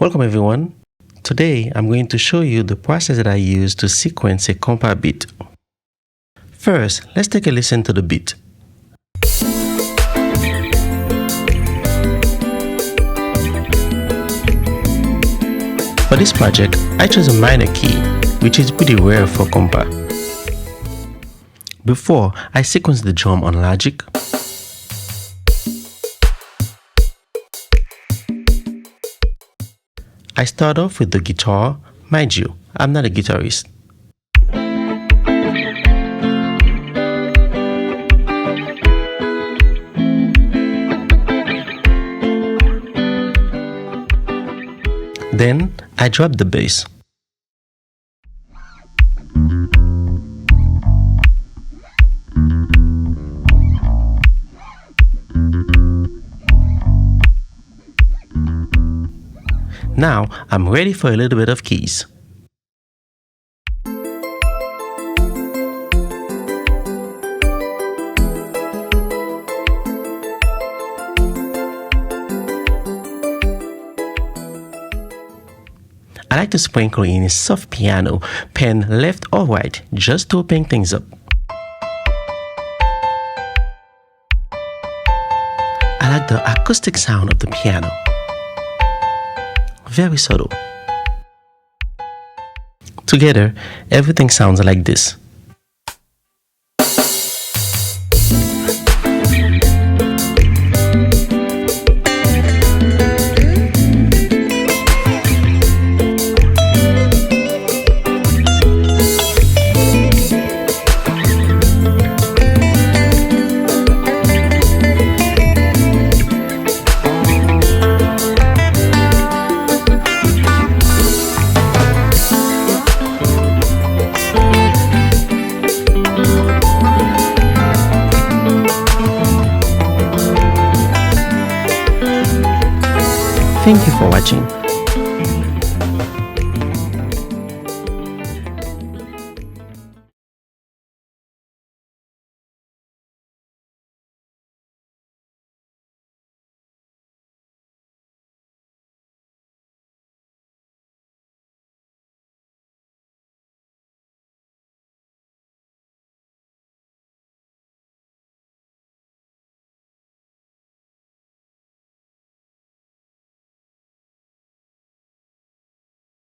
Welcome everyone. Today I'm going to show you the process that I use to sequence a Kompa beat. First, let's take a listen to the beat. For this project, I chose a minor key, which is pretty rare for Kompa. Before, I sequenced the drum on Logic. I start off with the guitar. Mind you, I'm not a guitarist. Then I drop the bass. Now I'm ready for a little bit of keys. I like to sprinkle in a soft piano, pen left or right, just to open things up. I like the acoustic sound of the piano. Very subtle. Together, everything sounds like this. Thank you for watching.